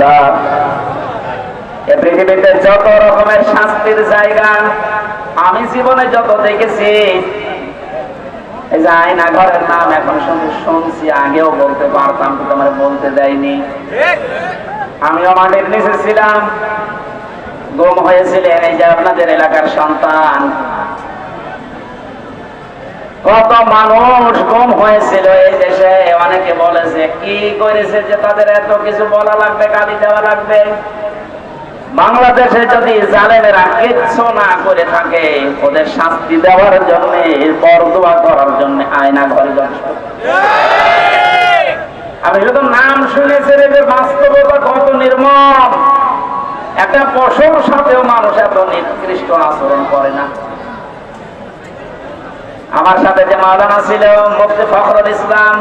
নাউজুবিল্লাহ। এই পৃথিবীতে যত রকমের শাস্তির জায়গা আমি জীবনে যত দেখেছি, এই যে আয়না ঘরের নাম এখন শুনছি, আগেও বলতে পারতাম, কিন্তু আমার বলতে দেয়নি। আমিও মাটির নিচে ছিলাম, গুম হয়েছিলেন এই যে আপনাদের এলাকার সন্তান। কত মানুষ গুম হয়েছিল এই দেশে। অনেকে বলেছে কি করেছে যে তাদের এত কিছু বলা লাগবে, গালি দেওয়া লাগবে। বাংলাদেশে যদি জালেমেরা কিচ্ছু না করে থাকে, ওদের শাস্তি দেওয়ার জন্য, বরদোয়া করার জন্য আয়না ঘরে যথেষ্ট। আমি শুধু নাম শুনেছি, এদের বাস্তবতা কত নির্মম। একটা পশুর সাথেও মানুষ এত নিকৃষ্ট আচরণ করে না। আমার সাথে যে মাওলানা ছিল মুফতি ফখরুল ইসলাম,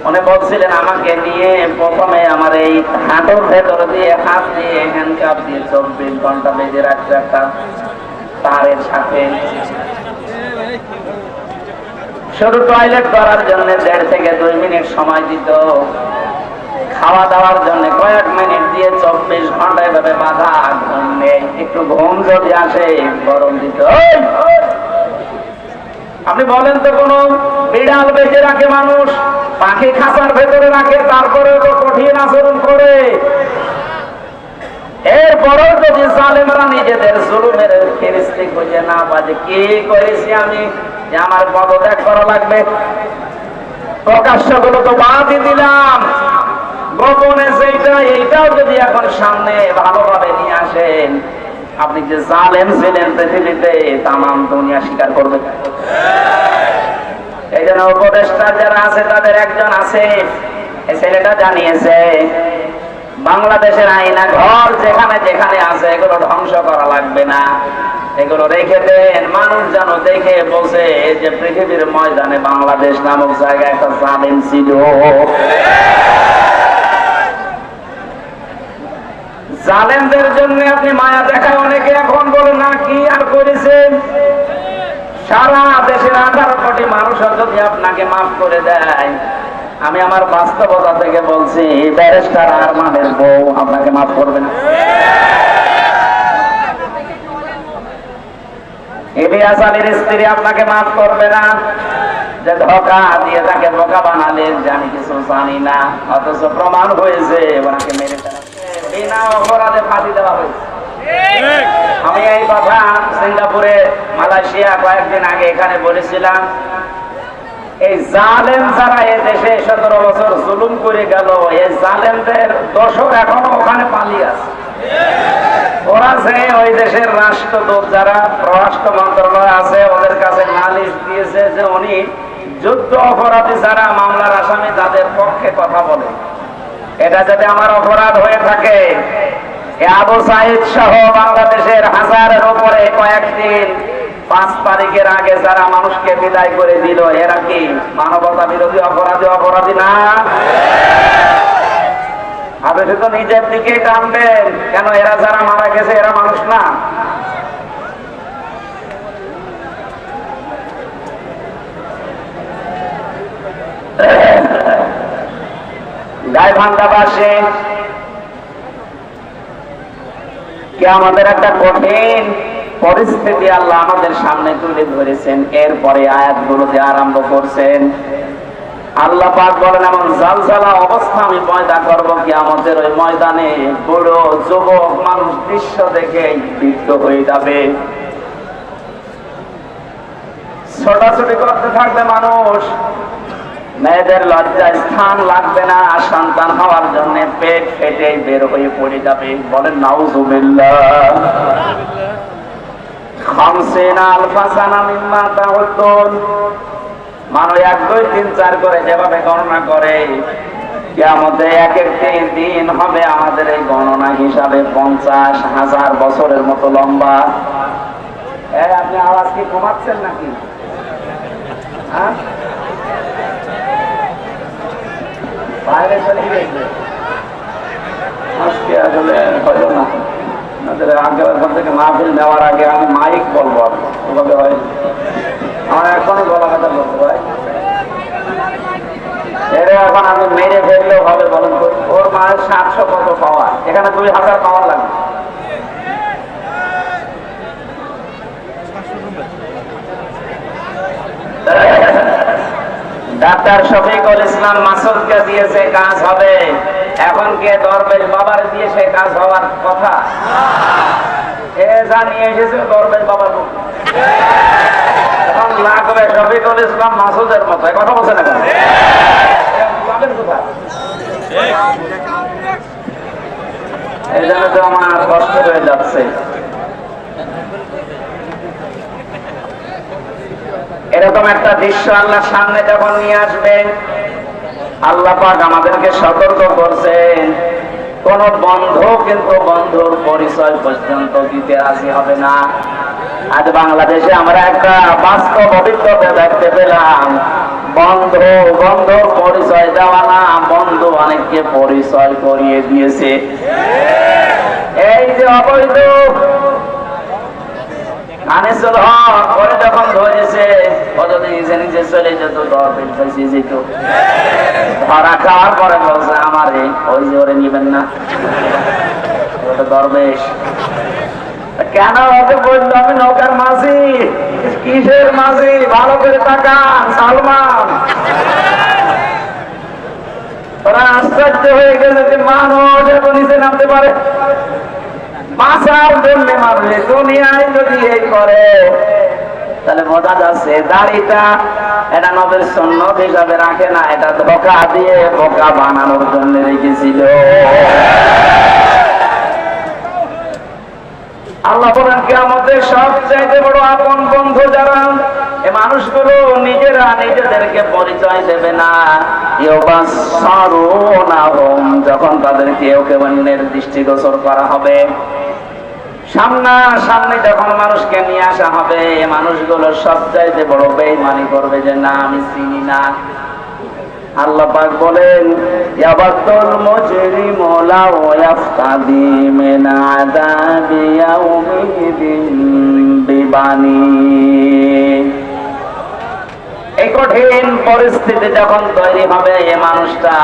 উনি বলছিলেন আমাকে নিয়ে প্রথমে আমার এই হাঁটুর ভেতর দিয়ে হাত দিয়ে হ্যান্ডকাপ দিয়ে 24 ঘন্টা বেঁধে রাখতো একটা তারের সাথে। শুধু টয়লেট করার জন্য 1.5 থেকে 2 মিনিট সময় দিত, খাওয়া দাওয়ার জন্য কয়েক মিনিট দিয়ে 24 ঘন্টা এভাবে বাধা। ঘুম নেই, একটু ঘুম যদি আসে গরম দিত। আপনি বলেন তো, কোন বিড়াল বেঁচে রাখে মানুষ, পাখি খাঁচার ভেতরে রাখে, তারপরে তো কঠিন আচরণ করে। এরপরেও যদি জালেমরা নিজেদের জুলুমের ফিরিস্তি খুঁজে না পায়, কি করেছি আমি যে আমার পদত্যাগ করা লাগবে। প্রকাশ্য গুলো তো বাদই দিলাম, গোপনে যেটা এইটাও যদি এখন সামনে ভালোভাবে নিয়ে আসেন, আপনি যে জালেম ছিলেন পৃথিবীতে তামাম দুনিয়া স্বীকার করবে। এই জন্য উপদেষ্টা যারা আছে তাদের একজন আছে, এই ছেলেটা জানিয়েছে বাংলাদেশের আয়না ঘর যেখানে যেখানে আছে এগুলো ধ্বংস করা লাগবে না, এগুলো রেখে দেন। মানুষ যেন দেখে বসে যে পৃথিবীর ময়দানে বাংলাদেশ নামক জায়গায় একটা জালেম ছিল। জালেমদের জন্য আপনি মায়া দেখায় অনেকে এখন বলে না কি আর করেছেন। সারা দেশের 18 কোটি মানুষ যদি আপনাকে মাফ করে দেয়, আমি আমার বাস্তবতা থেকে বলছি, ব্যারিস্টার আরমানের বউ আপনাকে মাফ করবে না। ইলিয়াস আলীর স্ত্রী আপনাকে মাফ করবে না, যে ধোঁকা দিয়ে তাকে বোকা বানালেন যে আমি কিছু জানি না, অথচ প্রমাণ হয়েছে ওনাকে মেরে ফেলা, বিনা অপরাধে ফাঁসি দেওয়া হয়েছে। আমি এই কথা সিঙ্গাপুরে, মালয়েশিয়া কয়েকদিন আগে এখানে বলেছিলাম। এই জালেম যারা এই দেশে 17 বছর জুলুম করে গেল, এই জালেমদের দোষর এখনো ওখানে পালিয়ে আছে। ওরা যে ওই দেশের রাষ্ট্রদূত যারা পররাষ্ট্র মন্ত্রণালয় আছে, ওদের কাছে নালিশ দিয়েছে যে উনি যুদ্ধ অপরাধী যারা মামলার আসামি তাদের পক্ষে কথা বলে। এটা যদি আমার অপরাধ হয়ে থাকে, আবু সাইদ সহ বাংলাদেশের হাজারের উপরে কয়েকদিন 5 তারিখের আগে যারা মানুষকে বিদায় করে দিল, এরা কি মানবতা বিরোধী অপরাধী না? আপনি শুধু নিজের দিকে টানবেন কেন? এরা যারা মারা গেছে এরা মানুষ না? গাইবান্ধা বাসে কি আমাদের একটা কঠিন পরিস্থিতি আল্লাহ আমাদের সামনে তুলে ধরেছেন। এরপরে আয়াতগুলোতে আরম্ভ করছেন, আল্লাহ পাক বলেন এমন জালজালা অবস্থা আমি পয়দা করব কিয়ামতের ওই ময়দানে, বুড়ো যুবক মানুষ দৃশ্য দেখে বিদ্ধ হয়ে যাবে, ছোটাছুটি করতে থাকবে মানুষ। মেয়েদের লজ্জায় স্থান লাগবে না, সন্তান হওয়ার জন্য পেট ফেটে বের হয়ে পড়ে যাবে। বলেন নাউজুবিল্লাহ। 50 আলফা সানা মিম্মা তাউদ্দুন, মানুষ 1, 2, 3, 4 করে যেভাবে গণনা করে, কিয়ামতে এক একটি দিন হবে আমাদের এই গণনা হিসাবে 50,000 বছরের মতো লম্বা। আপনি আওয়াজ কি কমাচ্ছেন নাকি? হ্যাঁ, বাইরে চলে গেছে আজকে, আসলে হলো না। আমাদের আগের থেকে মাহফিল নেওয়ার আগে আমি মাইক বলবো, ওভাবে হয় আমার এখনই গলা কথা বলতে হয়। এটা এখন আমি মেরে ফেললেও হবে, বলেন ওর মায়ের 700 কত পাওয়ার, এখানে 2000 পাওয়ার লাগবে। ডাক্তার শফিকুল ইসলাম মাসুদকে দিয়েছে, কাজ হবে। এখন কে দরবেশ বাবার দিয়ে সে কাজ হওয়ার কথা? এ জানিয়ে এসেছে দরবেশ বাবার মুখ। এখন লাগবে শফিকুল ইসলাম মাসুদের মতো, কথা বলছে না? এই জন্য তো আমার কষ্ট হয়ে যাচ্ছে। এরকম একটা দৃশ্য আল্লাহর সামনে যখন নিয়ে আসবে, আল্লাহ পাক আমাদেরকে সতর্ক করছেন, কোন বন্ধু কিন্তু বন্ধুর পরিচয় পর্যন্ত দিতে রাজি হবে না। আজ বাংলাদেশে আমরা একটা বাস্তব অভিজ্ঞতা দেখতে পেলাম, বন্ধু বন্ধুর পরিচয় দেওয়া না, বন্ধু অনেককে পরিচয় করিয়ে দিয়েছে। এই যে অবৈধ আনিসুল হক করে যখন ধরেছে, ও যদি নিজে নিজে চলে যেত, দরবেশ বেঁচে যেত। ধরা খাওয়ার পরে বলছে আমারে ওই যে ওরে নিবেন না, ওটা দরবেশ। কেন ওকে বললো আমি নৌকার মাঝি? কিসের মাঝি? ভালো করে তাকান সালমান। ওরা আশ্চর্য হয়ে গেছে যে মানুষ এত নিচে নামতে পারে, বাঁচার জন্য মারলে। দুনিয়ায় যদি এই করে তাহলে বোঝা যাচ্ছে দাড়িটা এটা নবের সুন্নত হিসাবে রাখে না, এটা ধোঁকা দিয়ে বোকা বানানোর জন্য রেখেছিল। আল্লাহ বলেন কিয়ামতে সবচাইতে বড় আপন বন্ধু যারা, এই মানুষগুলো নিজেরা নিজেদেরকে পরিচয় দেবে না। যখন তাদেরকে অন্যের দৃষ্টিগোচর করা হবে, সামনাসামনি যখন মানুষকে নিয়ে আসা হবে, মানুষগুলো সবচাইতে বড় বেঈমানি করবে যে না আমি চিনি না। আল্লাহ পাক বলেন ইয়াবাতুল মুজরিমু লাউ ইয়াফতাদি মিন আযাবি ইয়াউমিদিন বিবানি। এই কঠিন পরিস্থিতি যখন তৈরি হবে, এই মানুষটা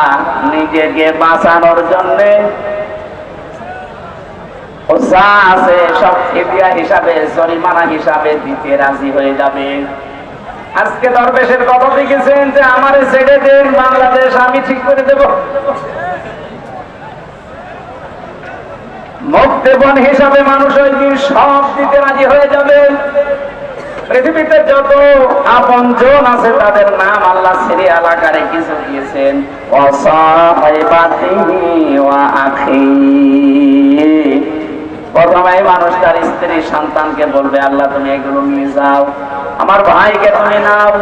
নিজেকে বাঁচানোর জন্য আছে সব ফিদিয়া হিসাবে, জরিমানা হিসাবে দিতে রাজি হয়ে যাবে। আজকে দরবেশের কথা দেখেছেন যে আমারে ছেড়ে দেন, বাংলাদেশ আমি ঠিক করে দেব। মুক্তিপণ হিসাবে মানুষ ওই দিন সব দিতে রাজি হয়ে যাবে। পৃথিবীতে যত আপনজন আছে তাদের নাম আল্লাহ সিরিয়াল আকারে কিছু দিয়েছেন, ওয়াসাহিবাতিহি ওয়া আখি। প্রথমে মানুষ তার স্ত্রী সন্তানকে বলবে আল্লাহ তুমি এগুলো নিয়ে যাও, আমার ভাইকে তুমি নাও।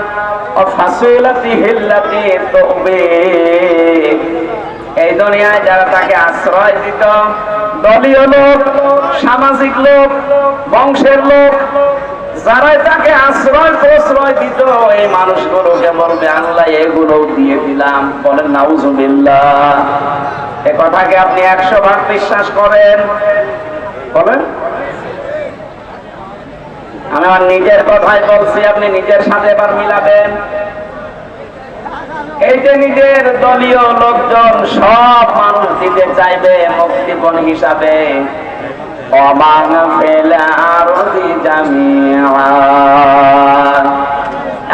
এই দুনিয়ায় যারা তাকে আশ্রয় দিত, দলীয় লোক, সামাজিক লোক, বংশের লোক, যারা তাকে আশ্রয় প্রশ্রয় দিত, এই মানুষগুলোকে বলবে আল্লাহ এগুলো দিয়ে দিলাম। বলেন নাউজুবিল্লাহ। এ কথাকে আপনি 100 ভাগ বিশ্বাস করেন? বলেন। আমি আমার নিজের কথাই বলছি, আপনি নিজের সাথে এবার মিলাবেন। এই যে নিজের দলীয় লোকজন সব মানুষ দিতে চাইবে মুক্তিপণ হিসাবে,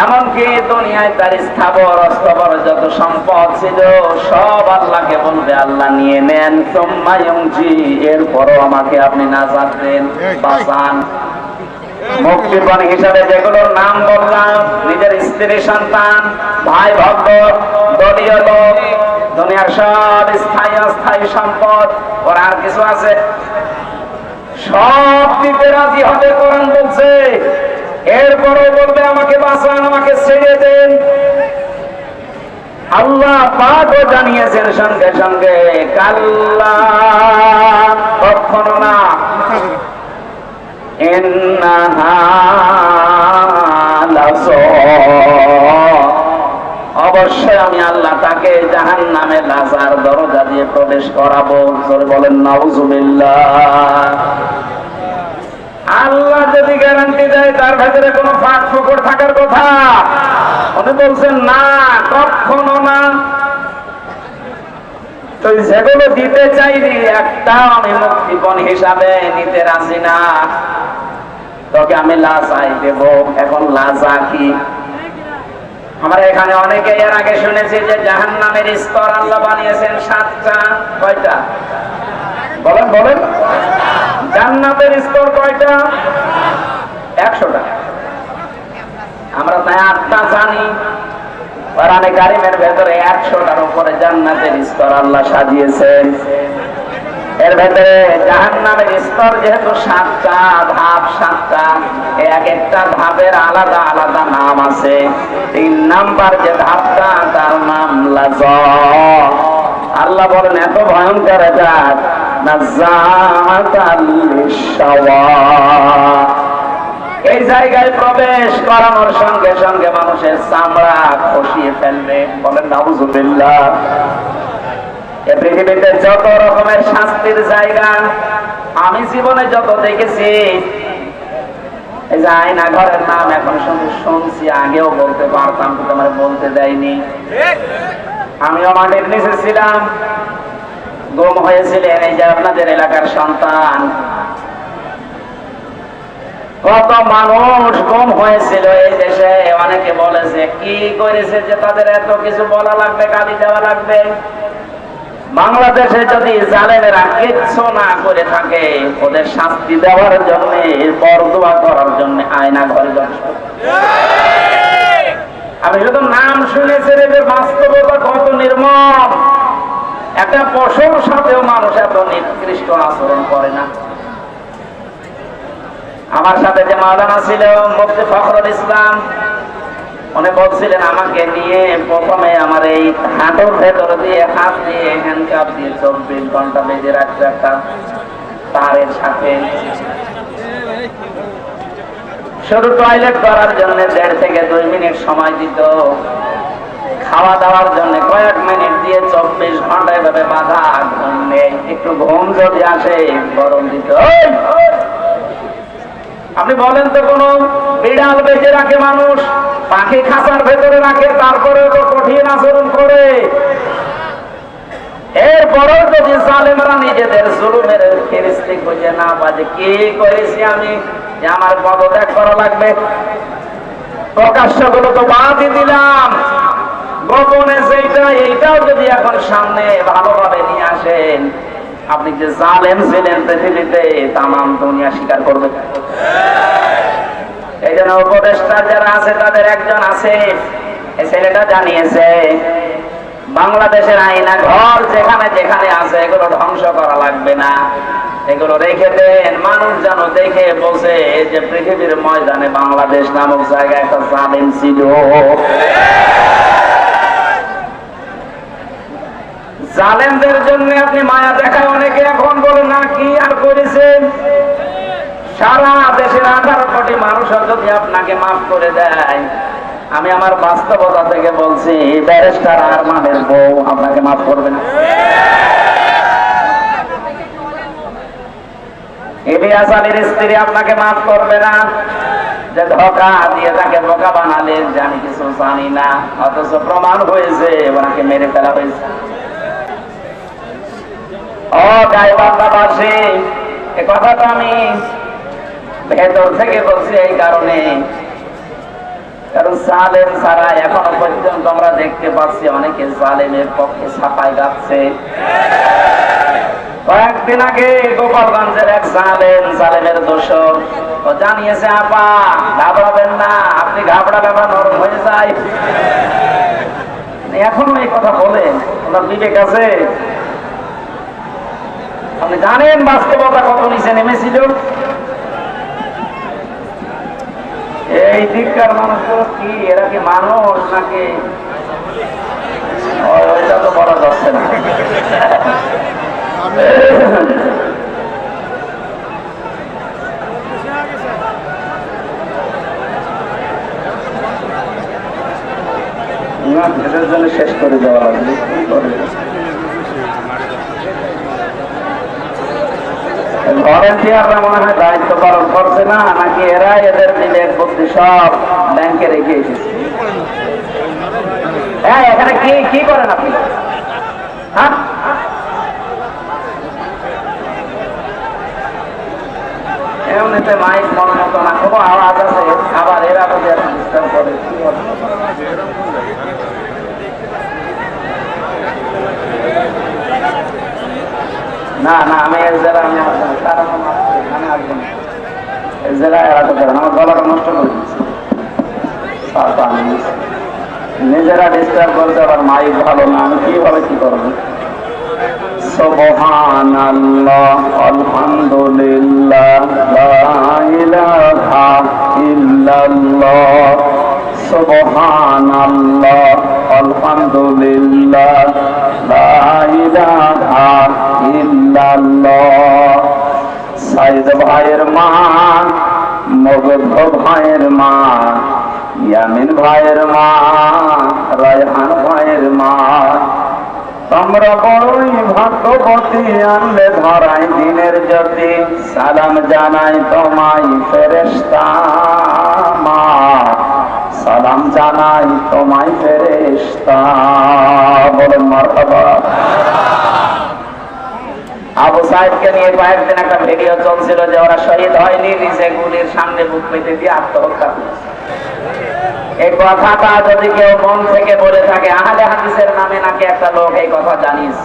এমনকি দুনিয়ায় তার স্থাবর অস্থাবর যত সম্পদ ছিল সব আল্লাহকে বলবে আল্লাহ নিয়ে নেন। এরপরও আমাকে আপনি নাজাত দেন, বাঁচান। মুক্তিপণ হিসাবে যেগুলোর নাম বললাম, নিজের স্ত্রী সন্তান, ভাই ভক্ত, দলীয় লোক, দুনিয়ার সব স্থায়ী অস্থায়ী সম্পদ, ওর আর কিছু আছে? সব দিতে রাজি হবে কোরআন বলছে। এরপরও বলবে আমাকে বাঁচান, আমাকে ছেড়ে দেন। আল্লাহ পাকও জানিয়েছেন সঙ্গে সঙ্গে কাল্লা, কখনো না। অবশ্যই আমি আল্লাহ তাকে জাহান্নামে লাজার দরজা দিয়ে প্রবেশ করাবো। বলেন নাউজুবিল্লাহ। আল্লাহ যদি গ্যারান্টি দেয় তার ভেতরে কোনো ফাঁক ফোকর থাকার কথা? উনি বলছেন না, কখনো না। তুই যেগুলো দিতে চাইলি একটাও আমি মুক্তিপণ হিসাবে নিতে রাজি না। তোকে আমি লাজাই দেব। এখন লাজা কি? আমরা এখানে অনেকে এর আগে শুনেছি যে জাহান্নামের স্তর আল্লাহ বানিয়েছেন 7টা। কয়টা বলেন বলেন? জান্নাতের স্তর কয়টা? 100টা। আমরা তাই 8টা জানি। কোরআনে কারিমের ভেতরে 100টার উপরে জান্নাতের স্তর আল্লাহ সাজিয়েছেন। এর ভেতরে জাহান্নামের স্তর যেহেতু 7টা ধাপ, 7টা, এক একটা ধাপের আলাদা আলাদা নাম আছে। 3 নাম্বার যে ধাপটা তার নাম লাযা। আল্লাহ বলেন এত ভয়ঙ্কর জাত, নাযাআতাল লিশাওয়া। এই জায়গায় প্রবেশ করানোর সঙ্গে সঙ্গে মানুষের চামড়া খসিয়ে ফেলবে। বলেন নাউযুবিল্লাহ। এই পৃথিবীতে যত রকমের শাস্তির জায়গা আমি জীবনে যত দেখেছি, এই যে আয়না ঘরের নাম এখন শুনছি, আগেও বলতে পারতাম কিন্তু আমার বলতে দেয়নি। আমিও মাটির নিচে ছিলাম, গুম হয়েছিলেন এই যে আপনাদের এলাকার সন্তান। কত মানুষ গুম হয়েছিল এই দেশে। অনেকে বলেছে কি করেছে যে তাদের এত কিছু বলা লাগবে, গালি দেওয়া লাগবে। বাংলাদেশে যদি জালেমেরা কিচ্ছু না করে থাকে, ওদের শাস্তি দেওয়ার জন্য, বরদোয়া করার জন্য আয়না ঘরে যথেষ্ট। আমি শুধু নাম শুনেছি, এদের বাস্তবতা কত নির্মম। একটা পশুর সাথেও মানুষ এত নিকৃষ্ট আচরণ করে না। আমার সাথে যে মাওলানা ছিল মুফতি ফখরুল ইসলাম, উনি বলছিলেন আমাকে নিয়ে প্রথমে আমার এই হাঁটুর ভেতর দিয়ে হাত দিয়ে হ্যান্ডকাপ দিয়ে 24 ঘন্টা বেঁধে রাখতো একটা তারের সাথে। শুধু টয়লেট করার জন্য 1.5 থেকে 2 মিনিট সময় দিত। খাওয়া দাওয়ার জন্য কয়েক মিনিট দিয়ে 24 ঘন্টা এভাবে বাধা। ঘুম নেই, একটু ঘুম যদি আসে গরম দিত। আপনি বলেন তো, কোন বিড়াল বেঁচে রাখে মানুষ, পাখি খাঁচার ভেতরে রাখে, তারপরে তো কঠিন আচরণ করে। এরপরেও যদি জালেমরা নিজেদের জুলুমের ফেরেশতা খুঁজে না পায় যে কি করেছি আমি, যে আমার পদত্যাগ করা লাগবে, প্রকাশ্য গুলো তো বাদই দিলাম, গোপনে যেটা এইটাও যদি এখন সামনে ভালোভাবে নিয়ে আসেন, আপনি যে জালেম ছিলেন পৃথিবীতে তামাম দুনিয়া স্বীকার করবে। এই জন্য উপদেষ্টা যারা আছে তাদের একজন আছে, এই ছেলেটা জানিয়েছে বাংলাদেশের আয়না ঘর যেখানে যেখানে আছে এগুলো ধ্বংস করা লাগবে না, এগুলো রেখে দেন। মানুষ যেন দেখে বসে যে পৃথিবীর ময়দানে বাংলাদেশ নামক জায়গায় একটা জালেম ছিল। জালেমদের জন্য আপনি মায়া দেখায় অনেকে এখন বলে না কি আর করেছেন। সারা দেশের 18 কোটি মানুষ যদি আপনাকে মাফ করে দেয়, আমি আমার বাস্তবতা থেকে বলছি ব্যারিস্টার আরমানের বউ আপনাকে মাফ করবে না। ইলিয়াস আলীর স্ত্রী আপনাকে মাফ করবে না, যে ধোঁকা দিয়ে তাকে বোকা বানালেন যে আমি কিছু জানি না, অথচ প্রমাণ হয়েছে ওনাকে মেরে ফেলা হয়েছে। ও গাইবান্ধাবাসী, এ কথাটা আমি ভেতর থেকে বলছি এই কারণে, কারণ জালেম ছাড়া এখনো পর্যন্ত আমরা দেখতে পাচ্ছি অনেকে জালেমের পক্ষে ছাপাই গাচ্ছে। কয়েকদিন আগে গোপালগঞ্জের এক জালেমের দোষর ও জানিয়েছে, আপা ঘাবড়াবেন না, আপনি ঘাবড়ালে আবার নরম হয়ে যায়। এখনো এই কথা বলেন, ওনার বিবেক আছে? আপনি জানেন বাস্তবতা কত নিচে নেমেছিল? এই দিককার মানুষগুলো কি, এরা কি মানুষ নাকি? ওইটা তো বলা যাচ্ছে না। এটার জন্য শেষ করে দেওয়া লাগবে। ভলেন্টিয়াররা মনে হয় দায়িত্ব পালন করছে না, নাকি এরা এদের বিবেক বুদ্ধি সব ব্যাংকে রেখে এসেছে? হ্যাঁ, এখানে কি কি করেন আপনি? হ্যাঁ, মসজিদে মাইক মন মতো না, কোনো আওয়াজ আছে, আবার এরা যদি এত ডিস্টার্ব করে কি হবে? না না, আমি এর জেলা আমি আসবো না, কারণ এখানে আসবো না, এর জেলায় এরা তো করেন, আমার গলাটা নষ্ট করে দিচ্ছে। নিজেরা ডিস্টার্ব করতে, আবার মাইক ভালো না, আমি কিভাবে কি করবো? সুবহানাল্লাহ, আলহামদুলিল্লাহ, লা ইলাহা ইল্লাল্লাহ, সুবহানাল্লাহ, আলহামদুলিল্লাহ, লা ইলাহা ইল্লাল্লাহ। সাইদ ভাইয়ের মা, মগধ ভাইয়ের মা, ইয়ামিন ভাইয়ের মা, রায়হান ভাইয়ের মা, তোমরা বড়ই ভাগ্যবতী, আনলে ধরাই দিনের জ্যোতি। সালাম জানাই তোমায় ফেরেশতা মা, সালাম জানাই তোমায় ফেরেশতা। বলেন মারহাবা। আবু সাইদকে নিয়ে কয়েকদিন একটা ভিডিও চলছিল যে ওরা শহীদ হয়নি, নিজে গুলির সামনে বুক পেতে দিয়ে আত্মহত্যা করেছে। এই কথাটা যদি কেউ মন থেকে বলে থাকে, আহলে হাদিসের নামে নাকি একটা লোক এই কথা জানিস,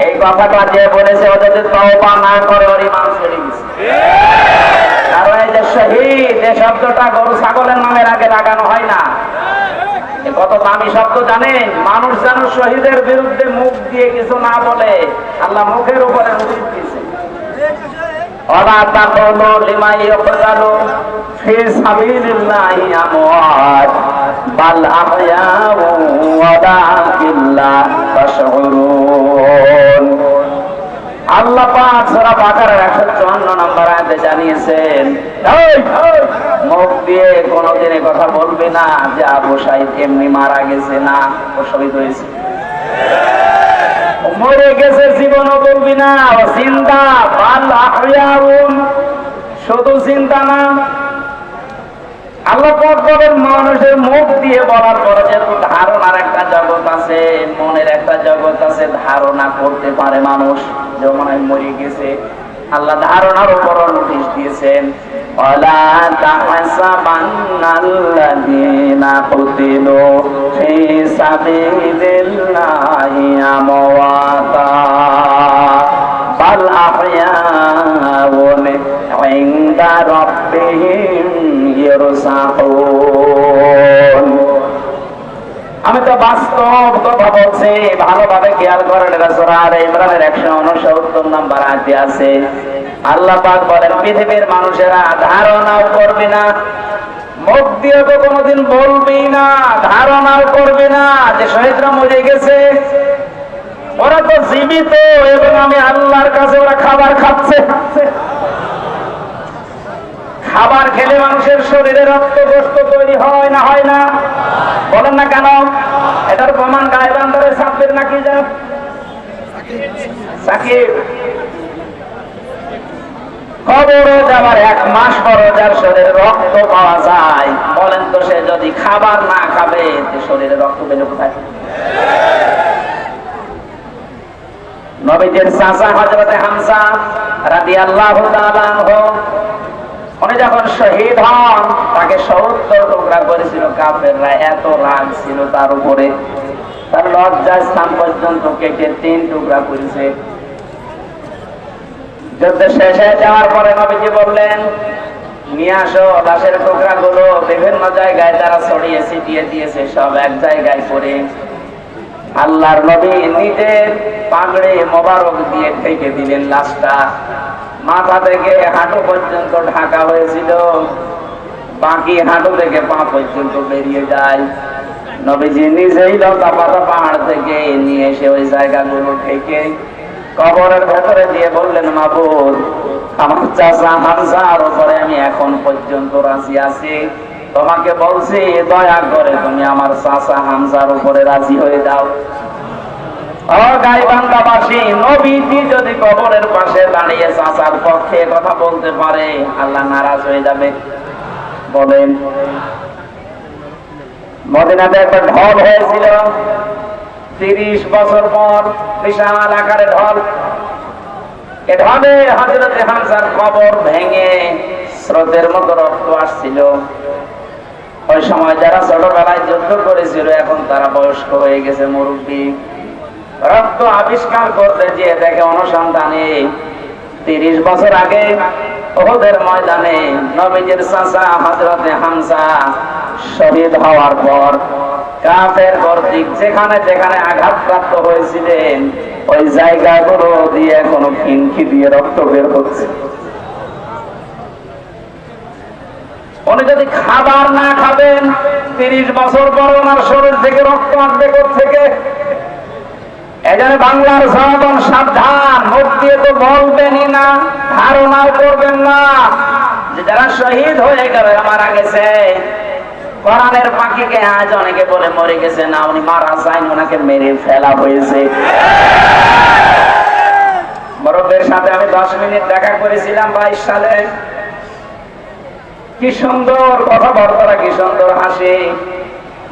এই কথাটা যে বলেছে ও যদি তওবা না করে ওর ঈমান চলে গেছে। কারণ এই যে শহীদ, এই শব্দটা গরু ছাগলের নামের আগে লাগানো হয় না। কত দামি শব্দ জানেন? মানুষ যেন শহীদের বিরুদ্ধে মুখ দিয়ে কিছু না বলে, আল্লাহ মুখের উপরে মুখ দিয়েছে। ওয়ালা তাকুলু লিমা ইয়াকতালু ফি সাবিলিল্লাহি আমওয়াত বাল আহয়াউ ওয়ালাকিন লা তাশউরুন। আল্লাহ পাক সূরা বাকারার 154 নম্বর আয়াতে জানিয়েছেন, মুখ দিয়ে কোনদিন এই কথা বলবে না যে আবু সাঈদ এমনি মারা গেছে, না, ও শহীদ হয়েছে, মরে গেছে, জীবনও বলবি না, ও চিন্তা বাল আহয়াউন, শুধু চিন্তা না। আল্লাহ পাক বলেন মানুষের মুখ দিয়ে বলার পরে যে ধারণার একটা জগৎ আছে, মনের একটা জগৎ আছে, ধারণা করতে পারে মানুষ যে মনে হয় মরে গেছে। আল্লাহ ধারণার উপর নোটিশ দিয়েছেন, ওয়ালা তাহসাবান্নাল্লাযীনা কুতিলু ফি সাবিলিল্লাহি আমওয়াতা বাল আহয়াউন ইনদা রাব্বিহিম ইয়ারসাকুন। আমি তো বাস্তব কথা বলছি, ভালোভাবে খেয়াল করেন। এটা সূরা আলে ইমরানের 169 নম্বর আয়াতে আছে। আল্লাহ পাক বলেন পৃথিবীর মানুষেরা ধারণাও করবে না, মুখ দিয়ে তো কোনোদিন বলবি না, ধারণাও করবে না যে শহীদরা মরে গেছে। ওরা তো জীবিত এবং আমি আল্লাহর কাছে ওরা খাবার খাচ্ছে। খাবার খেলে মানুষের শরীরে রক্ত গোশত তৈরি হয় না, হয় না? বলেন না কেন? এটার প্রমাণ গায়বান্ধরে সাব্বির নাকি যা সাকিব কবরে যাবার 1 মাস পর যার শরীরে রক্ত পাওয়া যায়, বলেন তো সে যদি খাবার না খাবে শরীরে রক্ত পেলে কোথায়? নবীজির চাচা হযরতে হামজা রাদিয়াল্লাহু তাআলা আনহু, উনি যখন শহীদ হন তাকে 70 টুকরা করেছিল কাফেররা। এত রাগ ছিল তার উপরে, তার লজ্জা স্থান পর্যন্ত কেটে 3 টুকরা করেছে। যুদ্ধ শেষ হয়ে যাওয়ার পরে নবীজি বললেন, নিয়ে আসো লাশের টুকরাগুলো। বিভিন্ন জায়গায় তারা ছড়িয়ে ছিটিয়ে দিয়েছে, সব এক জায়গায় করে আল্লাহর নবী নিজের পাগড়ি মোবারক দিয়ে ঢেকে দিলেন লাশটা। মাথা থেকে হাঁটু পর্যন্ত ঢাকা হয়েছিল, বাকি হাঁটু থেকে পা পর্যন্ত বেরিয়ে যায়। নবীজি নিজেই লতা পাতা পাহাড় থেকে নিয়ে এসে ওই জায়গাগুলো ঢেকে কবরের ভেতরে দিয়ে বললেন, মাবুদ, আমার চাচা হামজার উপরে আমি এখন পর্যন্ত রাজি আছি, তোমাকে বলছি দয়া করে তুমি আমার চাচা হামজার উপরে রাজি হয়ে যাও। ও গাইবান্ধাবাসী, নবীজি যদি কবরের পাশে দাঁড়িয়ে চাচার পক্ষে কথা বলতে পারে, আল্লাহ নারাজ হয়ে যাবে? বলেন। মদিনাতে একটা ঢল হয়েছিল 30 বছর পর, বিশাল আকারে ঢল। এভাবে হযরত হামজার কবর ভেঙে স্রোতের মতো রক্ত আসছিল। ওই সময় যারা ছোটবেলায় যুদ্ধ করেছিল এখন তারা বয়স্ক হয়ে গেছে, মুরব্বী। রক্ত আবিষ্কার করতে গিয়ে দেখে অনুসন্ধানে 30 বছর আগে উহুদের ময়দানে নবীজির চাচা হযরত হামজা শহীদ হওয়ার পর কাফের কর্তৃক যেখানে যেখানে আঘাতপ্রাপ্ত হয়েছিলেন ওই জায়গাগুলো দিয়ে কোনো ফিনকি দিয়ে রক্ত বের হচ্ছে। উনি যদি খাবার না খাবেন 30 বছর পর ওনার শরীর থেকে রক্ত আসবে কোত্থেকে? এজন্য বাংলার জনগণ সাবধান, মুখ দিয়ে তো বলবেনই না, ধারণাও করবেন না যে যারা শহীদ হয়ে গেল মারা গেছে, কোরআনের পাখিকে আজ অনেকে বলে মরে গেছে, না উনি মারা যায়নি, ওনাকে মেরে ফেলা হয়েছে। বড়দের সাথে আমি 10 মিনিট দেখা করেছিলাম 22 সালে। কি সুন্দর কথাবার্তা, কি সুন্দর হাসি।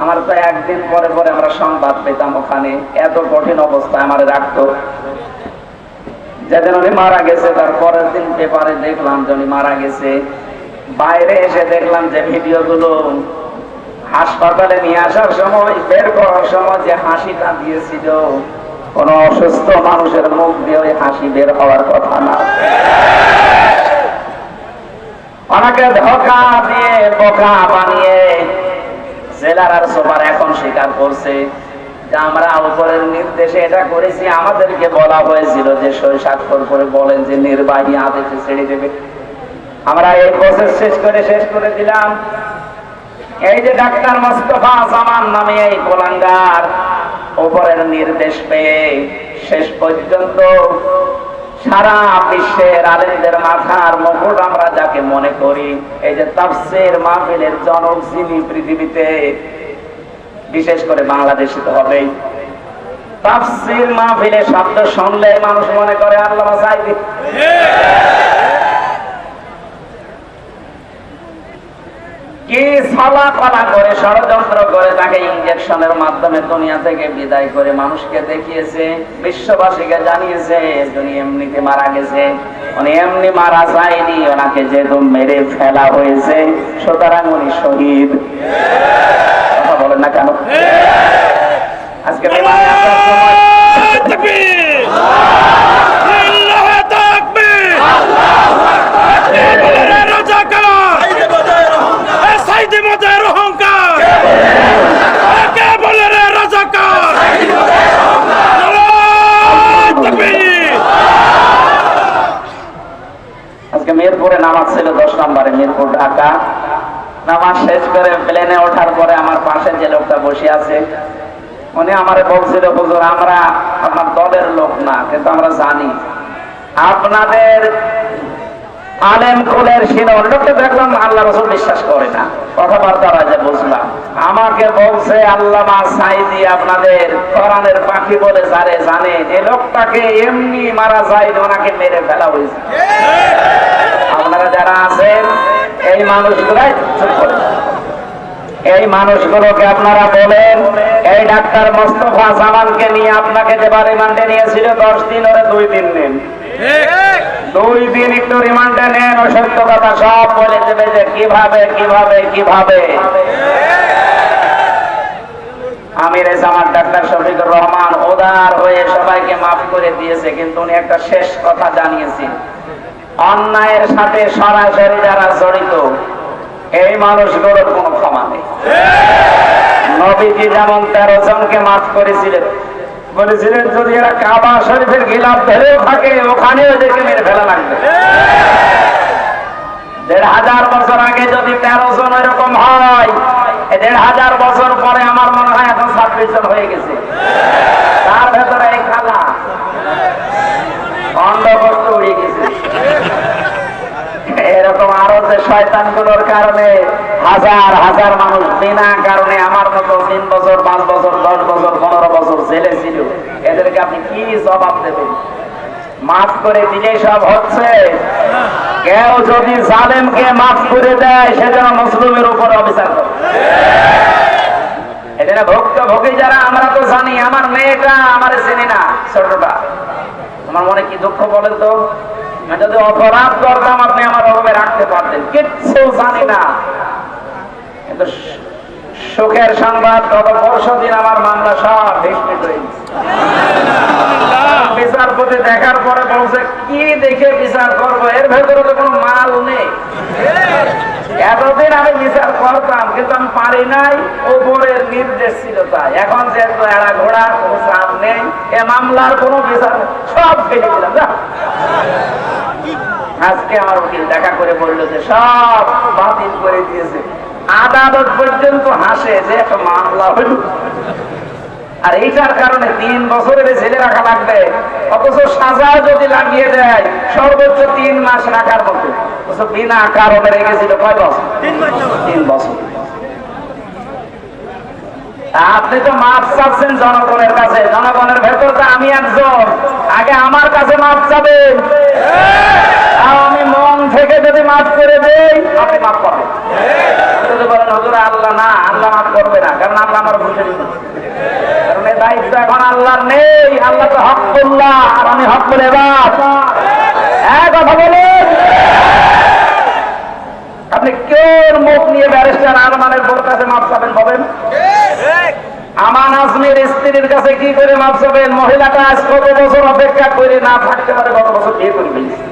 আমার তো একদিন পরে পরে আমরা সংবাদ পেতাম ওখানে, এত কঠিন অবস্থায় আমার রাখতো। যেদিন উনি মারা গেছে তার পরের দিন পেপারে দেখলাম যে উনি মারা গেছে। বাইরে এসে দেখলাম যে ভিডিওগুলো হাসপাতালে নিয়ে আসার সময়, বের করার সময় যে হাসিটা দিয়েছিল, কোন অসুস্থ মানুষের মুখ দিয়ে ওই হাসি বের হওয়ার কথা না। ওনাকে ধোঁকা দিয়ে বোকা বানিয়ে জেলার আর সুপার এখন স্বীকার করছে যে আমরা উপরের নির্দেশে এটা করেছি। আমাদেরকে বলা হয়েছিল যে সই স্বাক্ষর করে বলেন যে নির্বাহী আদেশে ছেড়ে দেবে। আমরা এই প্রসেস শেষ করে দিলাম। এই যে ডাক্তার মোস্তফা জামান নামে এই কোলাঙ্গার উপরের নির্দেশ পেয়ে শেষ পর্যন্ত সারা বিশ্বের আলেমদের মাথার মুকুট আমরা যাকে মনে করি, এই যে তাফসীর মাহফিলের জনক যিনি পৃথিবীতে, বিশেষ করে বাংলাদেশে তো হবেই, তাফসীর মাহফিলে শব্দ শুনলে মানুষ মনে করে আল্লামা সাঈদী। কি ছলাকলা করে ষড়যন্ত্র করে তাকে ইনজেকশনের মাধ্যমে দুনিয়া থেকে বিদায় করে মানুষকে দেখিয়েছে, বিশ্ববাসীকে জানিয়েছে উনি এমনিতে মারা গেছে। উনি এমনি মারা যায়নি, ওনাকে যেহেতু মেরে ফেলা হয়েছে সুতরাং উনি শহীদ। কথা বলেন না কেন? আজকে মিরপুরে নামাজ ছিল 10 নম্বরে, মিরপুর ঢাকা। নামাজ শেষ করে প্লেনে ওঠার পরে আমার পাশে যে লোকটা বসে আছে উনি আমারে বলছিল, হুজুর আমরা আপনার দলের লোক না, কিন্তু আমরা জানি আপনাদের আলেম কুলের সিনর। লোকটা দেখলাম আল্লাহ রাসূল বিশ্বাস করে না, কথাবার্তা রাজা বুঝলাম। আমাকে বলছে আল্লামা সাঈদী আপনাদের কোরআনের পাখি বলে যারে জানে, এই লোকটাকে এমনি মারা যায়, ওনাকে মেরে ফেলা হয়েছে। আপনারা যারা আছেন এই মানুষগুলাই চুপ করে, এই মানুষগুলোকে আপনারা বলেন, এই ডাক্তার মোস্তফা জামানকে নিয়ে আপনাকে যে রিমান্ডে নিয়েছিল 10 দিন, ওরে 2 দিন নেন। 2 দিন একটু রিমান্ডে নেন, ও সত্য কথা সব বলে দেবে যে কিভাবে কিভাবে কিভাবে। আমির জামাত ডাক্তার শফিকুর রহমান উদার হয়ে সবাইকে মাফ করে দিয়েছে, কিন্তু উনি একটা শেষ কথা জানিয়েছেন, অন্যায়ের সাথে সরাসরি যারা জড়িত এই মানুষগুলোর কোনো ক্ষমা নেই। নবীজি যেমন 13 জনকে মাফ করেছিলেন, বলেছিলেন যদি এরা কাবা শরীফের খিলাফ ধরেও থাকে ওখানে ওদেরকে মেরে ফেলা লাগবে। 1500 বছর আগে যদি 13 জন এরকম হয়, 1500 বছর পরে আমার মনে হয় এখন 26 জন হয়ে গেছে। তার ভেতরে এই খালা অন্ধবস্ত উড়ে গেছে। এরকম আরো যে শয়তানগুলোর কারণে হাজার হাজার মানুষ বিনা কারণে আমার মতো 3 বছর 5 বছর 10 বছর 15 বছর জেলে ছিল, এদেরকে আপনি কি জবাব দেবেন? মাফ করে দিলে সব হচ্ছে? কেউ যদি জালেমকে মাফ করে দেয় সেজন্য মুসলিমের উপর অবিচার করে। এটা ভুক্তভোগী যারা আমরা তো জানি। আমার মেয়েটা আমার চিনি না, ছোটটা আমার মনে কি দুঃখ বলেন তো? যদি অপরাধ করতাম আপনি আমার অভাবে রাখতে পারতেন, কিচ্ছু জানি না। কিন্তু সুখের সংবাদ, গত পরশু দিন আমার মামলা সব ভেস্তে হয়ে গেছে। বিচারপতি দেখার পরে বলছে কি দেখে বিচার করবো, এর ভেতরে তো কোনো মাল নেই। এতদিন আমি বিচার করতাম কিন্তু আমি পারি নাই, ওপরের নির্দেশ ছিল তাই। এখন যেহেতু এরা ঘোড়া কোনো চাপ নেই, এ মামলার কোনো বিচার সব ফেলে দিলাম। আজকে আমার উকিল দেখা করে বললো যে সব বাতিল করে দিয়েছে। আদালত পর্যন্ত হাসে যে একটা মামলা হইল, আর এইটার কারণে 3 বছরের ছেলে রাখা লাগবে, অথচ সাজা যদি লাগিয়ে দেয় সর্বোচ্চ 3 মাস রাখার মতো, বিনা কারণে রেখেছিল কয় বছর? 3 বছর। আপনি তো মাপ চাচ্ছেন জনগণের কাছে, জনগণের ভেতর তো আমি একজন, আগে আমার কাছে মাপ চাবেন। আমি মন থেকে যদি মাফ করে দেই আপনি মাফ করবেন। যদি বলেন হুজুর আল্লাহ না, আল্লাহ মাফ করবে না, কারণ আল্লাহ আমার বুঝে দিতে, কারণ এই দায়িত্ব এখন আল্লাহর নেই। আল্লাহ তো হকুল্লাহ আর আমি হকুল ইবাদ। কথা বলেন, আপনি কেউ মুখ নিয়ে ব্যারিস্টার আরমানের বোর কাছে মাফ চাবেন বলেন? আমান আজমির স্ত্রীর কাছে কি করে মাফ চাবেন? মহিলাটা আজ কত বছর অপেক্ষা করে না থাকতে পারে, গত বছর বিয়ে করে ফেলেছে।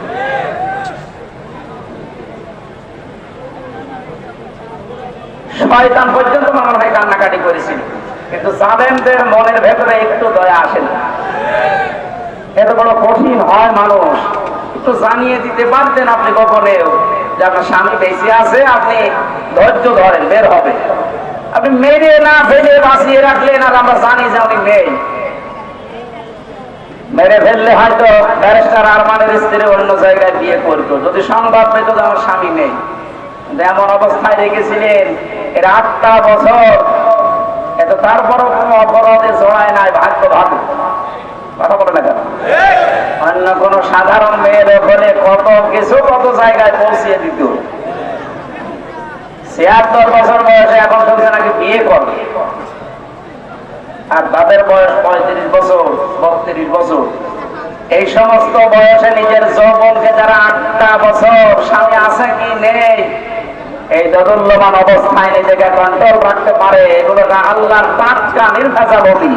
শয়তান পর্যন্ত মনে হয় কান্নাকাটি করেছিল, কিন্তু জালেমদের মনের ভেতরে একটু দয়া আসে না। এত বড় কঠিন হয় মানুষ, একটু জানিয়ে দিতে পারতেন আপনি গোপনেও যে আপনার স্বামী বেঁচে আছে, আপনি ধৈর্য ধরেন, বের হবে। আপনি মেরে না ফেলে বাঁচিয়ে রাখলেন, আর আমরা জানি যে উনি নেই। মেরে ফেললে হয়তো ব্যারিস্টার আরমানের স্ত্রী অন্য জায়গায় বিয়ে করতো, যদি সংবাদ পেত যে আমার স্বামী নেই। এমন অবস্থায় রেখেছিলেন এর 8টা বছর, এত তারপরও কোনো অপরাধে জড়ায় নাই। ভাগ্য ভালো, কথা বলে না কেন? অন্য কোন সাধারণ মেয়ের ওখানে কত কিছু কত জায়গায় পৌঁছিয়ে দিত। 76 বছর বয়সে এখন শুনছে নাকি বিয়ে করবে, আর তাদের বয়স 35 বছর 32 বছর। এই সমস্ত বয়সে নিজের যৌবনকে যারা 8টা বছর স্বামী আছে কি নেই এই দোদুল্যমান অবস্থায় নিজেকে কন্ট্রোল রাখতে পারে, এগুলো আল্লাহর টাটকা নির্ভেজাল ওলি।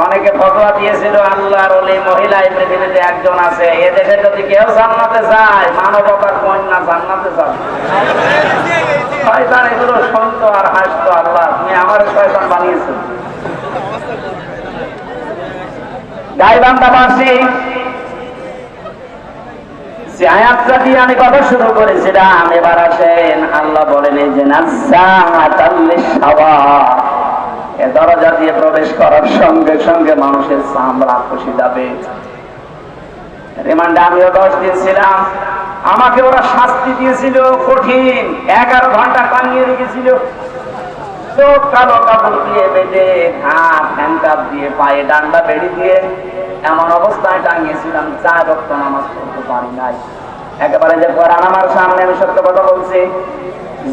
অনেকে ফতোয়া দিয়েছিল আল্লাহর ওলি মহিলা এই পৃথিবীতে একজন আছে, এ দেশে যদি কেউ জান্নাতে যায় মানবতার কন্যা জান্নাতে যাবে। শয়তান এগুলো শুনতো আর হাসতো, আল্লাহ তুমি আমার শয়তান বানিয়েছো। গাইবান্ধাবাসী যে আয়াতটা দিয়ে আমি কথা শুরু করেছিলাম, এবার আসেন আল্লাহ বলেন এই যে দরজা দিয়ে প্রবেশ করার সঙ্গে সঙ্গে মানুষের চামড়া খসে যাবে। রিমান্ডে আমিও 10 দিন ছিলাম, আমাকে ওরা শাস্তি দিয়েছিল কঠিন, 11 ঘন্টা টাঙিয়ে রেখেছিল, চোখ কালো কাপড় দিয়ে বেঁধে, হাত হ্যান্ডকাপ দিয়ে, পায়ে ডান্ডা বেড়ি দিয়ে এমন অবস্থায় টাঙিয়েছিলাম 4 ওয়াক্ত নামাজ পড়তে পারি নাই। একেবারে যে কোরআন আমার সামনে, আমি সত্য কথা বলছি,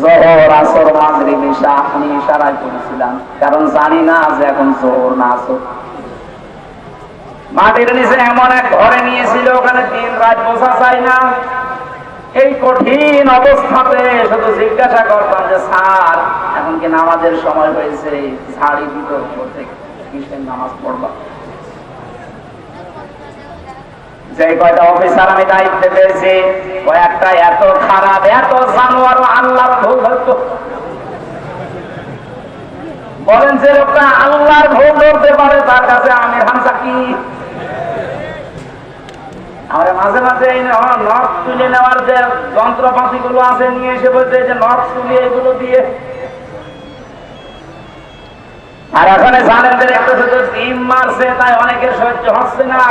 জোহর আসর মাগরিব ইশা আমি ইশারায় করেছিলাম, কারণ জানি না যে এখন জোহর না আসর। মাটির নিচে এমন এক ঘরে নিয়েছিল, ওখানে 3 রাত বসা যায় না। এই কঠিন অবস্থাতে শুধু জিজ্ঞাসা করতাম যে স্যার এখন কি নামাজের সময় হয়েছে, ঝাড়ি ভিতর করতে কিসের নামাজ পড়বা? যে কয়টা অফিসার আমি দায়িত্বে পেয়েছি, কয়েকটা এত খারাপ, এত জানোয়ার, আল্লাহর ভুল ধরত। বলেন যে লোকটা আল্লাহর ভুল ধরতে পারে তার কাছে আমির হামজা কি? আমরা মাঝে মাঝে এই নখ তুলে নেওয়ার যে যন্ত্রপাতি গুলো আছে নিয়ে এসে বলছে যে নখ তুলে এগুলো দিয়ে, আর এখানে জানেন যে একটু শুধু ডিম মারছে তাই অনেকের সহ্য হচ্ছে না।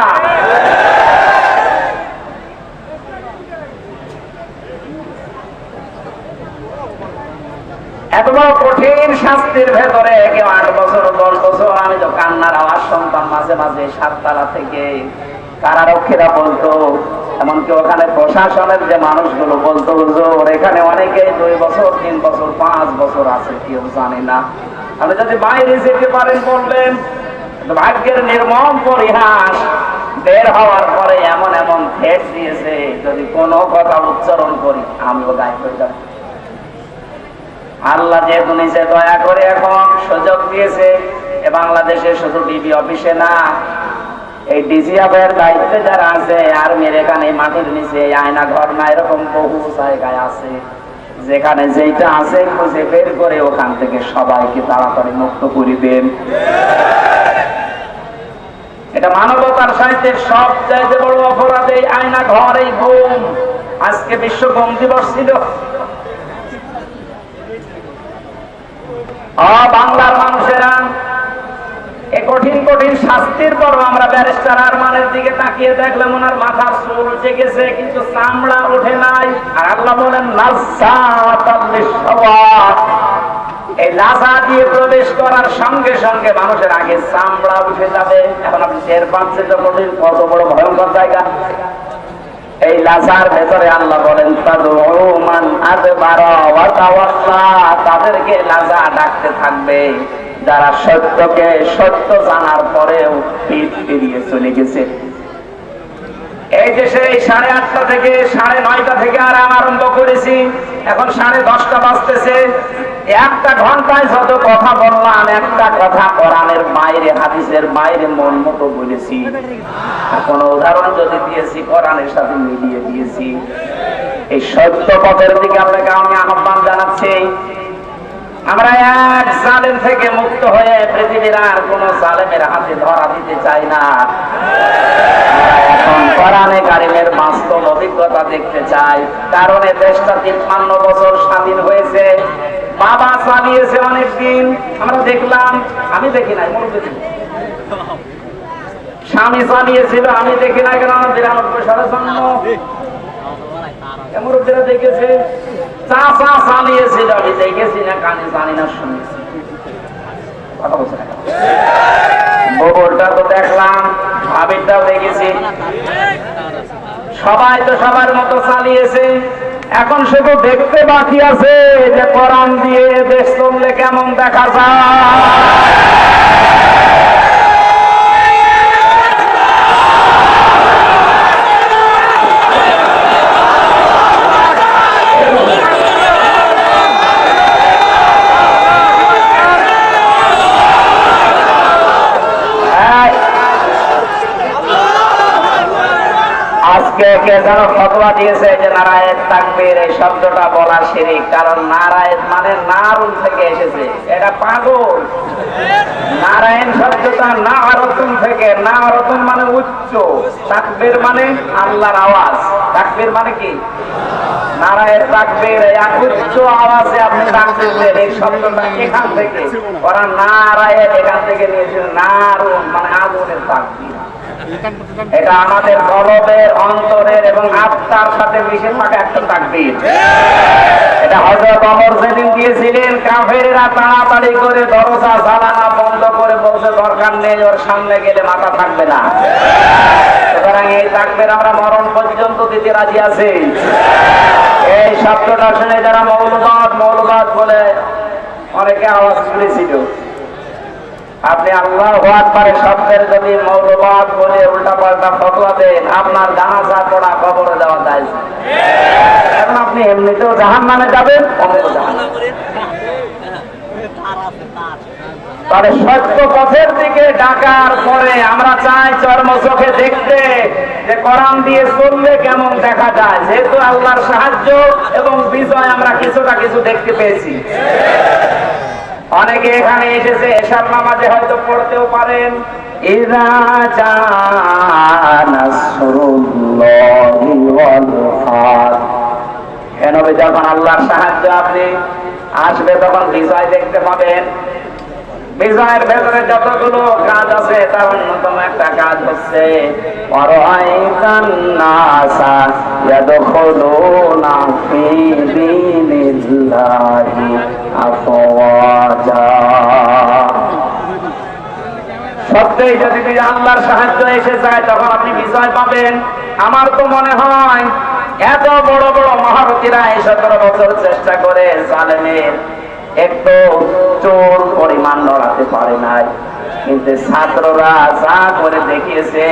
এত বড় কঠিন শাস্তির ভেতরে কেউ 8 বছর 10 বছর, আমি তো কান্নার আওয়াজ শুনতাম মাঝে মাঝে 7 তলা থেকে। কারারক্ষীরা বলতো, এমনকি ওখানে প্রশাসনের যে মানুষগুলো বলতো হুজুর এখানে অনেকে 2 বছর 3 বছর 5 বছর আছে, কেউ জানে না। আপনি যদি বাইরে যেতে পারেন বলবেন, ভাগ্যের নির্মম পরিহাস, বের হওয়ার পরে এমন এমন থ্রেট দিয়েছে, যদি কোনো কথা উচ্চারণ করি আমিও গায়েব হয়ে যাব। আল্লাহ যেহেতু নিজে দয়া করে এখন সুযোগ দিয়েছে, বাংলাদেশে শুধু ডিবি অফিসে না, এই ডিজিএফের দায়িত্বে যারা আছে আর্মির এখানে মাটির নিচে আয়না ঘর না, এরকম বহু জায়গায় আছে যেখানে যেটা আছে খুঁজে বের করে ওখান থেকে সবাইকে তাড়াতাড়ি মুক্ত করে দেন। এটা মানবতার সাহিত্যের সবচাইতে বড় অপরাধ এই আয়না ঘর, এই গুম। আজকে বিশ্ব গুম দিবস ছিল। বাংলার মানুষেরা এই কঠিন কঠিন শাস্তির পর আমরা ব্যারিস্টার আরমানের দিকে তাকিয়ে দেখলাম ওনার মাথার চুল উঠে গেছে কিন্তু চামড়া ওঠে নাই। আর আল্লাহ বলেন এই লাসা দিয়ে প্রবেশ করার সঙ্গে সঙ্গে মানুষের আগে চামড়া উঠে যাবে। এখন আপনি টের পাচ্ছেন কত বড় ভয়ঙ্কর জায়গা। এই লাসার ভেতরে আল্লাহ বলেন তাদেরকে লাসা ডাকতে থাকবে যারা সত্যকে সত্য জানার পরেও পিঠ ফিরিয়ে চলে গেছে। এই দেশে 8:30 থেকে 9:30 থেকে আরাম আরম্ভ করেছি, এখন 10:30 বাজতেছে। একটা ঘন্টায় যত কথা বললাম, একটা কথা কোরআনের বাইরে, হাদিসের বাইরে মন মতো বলেছি। কোন উদাহরণ যদি দিয়েছি কোরআনের সাথে মিলিয়ে দিয়েছি। এই সত্য পথের দিকে আপনাকে আমি আহ্বান জানাচ্ছি। আমরা এক জালেম থেকে মুক্ত হয়ে পৃথিবীর আর কোন জালেমের হাতে ধরা দিতে চাই না। এখন কোরআনে কারিমের বাস্তব অভিজ্ঞতা দেখতে চাই। কারণ এই দেশটা 53 বছর স্বাধীন হয়েছে, বাবা চালিয়েছে অনেকদিন, আমরা দেখলাম। আমি দেখি নাই, স্বামী চালিয়েছিল, আমি দেখি না। কেন 93 সালের জন্ম, মুরব্বীরা দেখেছে। চাচা চালিয়েছিল, আমি দেখেছি না, কানে জানি না, শুনেছি। কথা বলছে না, বউটা তো দেখলাম, ভাবিরটাও দেখেছি। সবাই তো সবার মতো চালিয়েছে। এখন শুধু দেখতে বাকি আছে যে কোরআন দিয়ে দেশ চললে কেমন দেখা যায়। কে যেন ফতোয়া দিয়েছে যে নারায়েত তাকবীর এই শব্দটা বলা শিরক। কারণ নারায়েত মানে নারুন থেকে এসেছে, এটা পাগল। নারায়ণ শব্দটা নারতুন থেকে, নারতুন মানে উচ্চ, তাকবীর মানে আল্লাহর আওয়াজ। তাকবীর মানে কি? নারায়েত তাকবীর, উচ্চ আওয়াজে আপনি ডাকতেছেন, এই শব্দটা এখান থেকে। ওরা নারায়েত এখান থেকে নিয়েছিল, নারুন মানে আগুনের তাকবীর। এটা আমাদের কলবের, অন্তরের এবং আত্মার সাথে মিশে থাকা একটা তাকবীর। এটা হযরত ওমর যেদিন দিয়েছিলেন, কাফেররা তাড়াতাড়ি করে দরজা জানালা বন্ধ করে বলছে দরকার নেই, ওর সামনে গেলে মাথা থাকবে না। সুতরাং এই তাকবীর আমরা মরণ পর্যন্ত দিতে রাজি আছি। এই শব্দটা শুনে যারা মৌলবাদ বলে অনেকে আওয়াজ তুলেছিল, আপনি আল্লাহু আকবার শব্দের যদি মৌলবাদ বলে উল্টা পাল্টা ফতোয়া দেন, আপনার জানাজা পড়া কবরে যাওয়া যায়। এখন আপনি এমনিতেও জাহান্নামে যাবেন, তবে সত্য পথের দিকে ডাকার পরে আমরা চাই চর্ম চোখে দেখতে যে কোরআন দিয়ে চললে কেমন দেখা যায়। যেহেতু আল্লাহর সাহায্য এবং বিজয় আমরা কিছু দেখতে পেয়েছি। অনেকে এখানে এসেছে, এশার নামাজে হয়তো পড়তেও পারেন, ইযা জাআ নাসরুল্লাহি ওয়াল ফাত। যখন আল্লাহর সাহায্য আপনি আসবে তখন বিজয় দেখতে পাবেন। বিজয়ের ভেতরে যতগুলো কাজ আছে তার অন্যতম একটা কাজ হচ্ছে ওয়ারাআইতান নাসা ইয়াদখুলুনা ফি দীনিল্লাহি আফওয়াজা। সত্যই যদি আল্লাহর সাহায্য এসে যায় তখন আপনি বিজয় পাবেন। আমার তো মনে হয় এত বড় বড় মহারথীরা 17 বছর চেষ্টা করে জালেমের একটু চোর পরিমাণ লড়াতে পারে নাই, কিন্তু ছাত্ররা যা করে দেখিয়েছে,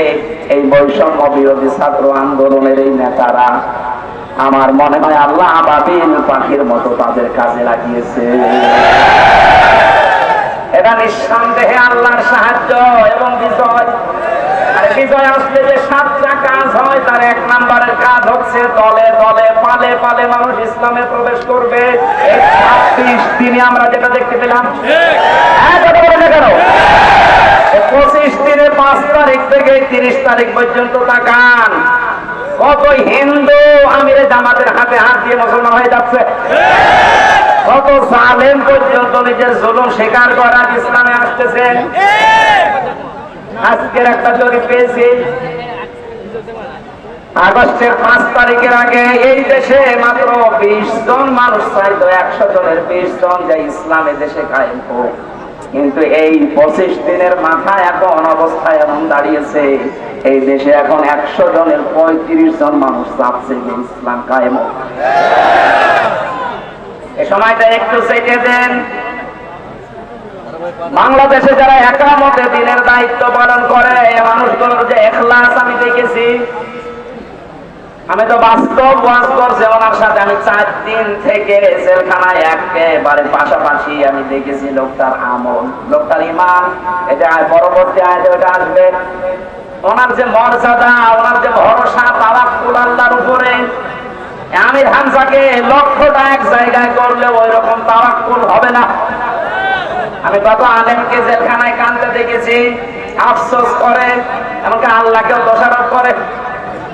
এই বৈষম্য বিরোধী ছাত্র আন্দোলনের এই নেতারা, আমার মনে হয় আল্লাহ আবাবিল পাখির মতো তাদের কাজে লাগিয়েছে। এটা নিঃসন্দেহে আল্লাহর সাহায্য এবং বিজয়। আর বিজয় আসলে যে 7টা কাজ হয়, তার 1 নম্বরের কাজ হচ্ছে দলে দলে পালে পালে মানুষ ইসলামে প্রবেশ করবে। 36 দিনে আমরা যেটা দেখতে পেলাম, কেন 25 দিনে 5 তারিখ থেকে 30 তারিখ পর্যন্ত তাকান, কত হিন্দু আমিরে জামাতের হাতে হাত দিয়ে মুসলমান হয়ে যাচ্ছে, কত জালেম পর্যন্ত নিজের জুলুম স্বীকার করার ইসলামে আসতেছে। আজকের একটা জরিপ পেয়েছি, আগস্টের 5 তারিখের আগে এই দেশে মাত্র 20 জন মানুষ চাইতো 100 জনের 20 জন যে ইসলামে দেশে কায়েম হোক, কিন্তু এই 25 দিনের মাথায় এখন অবস্থা এমন দাঁড়িয়েছে, এই দেশে এখন 100 জনের 35 জন মানুষ চাচ্ছে যে ইসলাম কায়েম হোক। এই সময়টা একটু চেটে দেন। বাংলাদেশে যারা একামতে দিনের দায়িত্ব পালন করে, মানুষগুলোর যে ইখলাস আমি দেখেছি। আমি তো বাস্তব ওয়াজ করছি ওনার সাথে, আমি 4 দিন থেকে জেলখানায় একেবারে পাশাপাশি আমি দেখেছি লোকটার আমল, লোকটার ঈমান। এটা পরবর্তী আয়াতে ওটা আসবে। ওনার যে মর্যাদা, ওনার যে ভরসা, তাওয়াক্কুল আল্লাহর উপরে। আমির হামজাকে লক্ষ্যটা এক জায়গায় করলে ওই রকম তাওয়াক্কুল হবে না। আমি কত আলেমকে জেলখানায় কাঁদতে দেখেছি, আফসোস করে, এমনকি আল্লাহকেও দোষারোপ করে।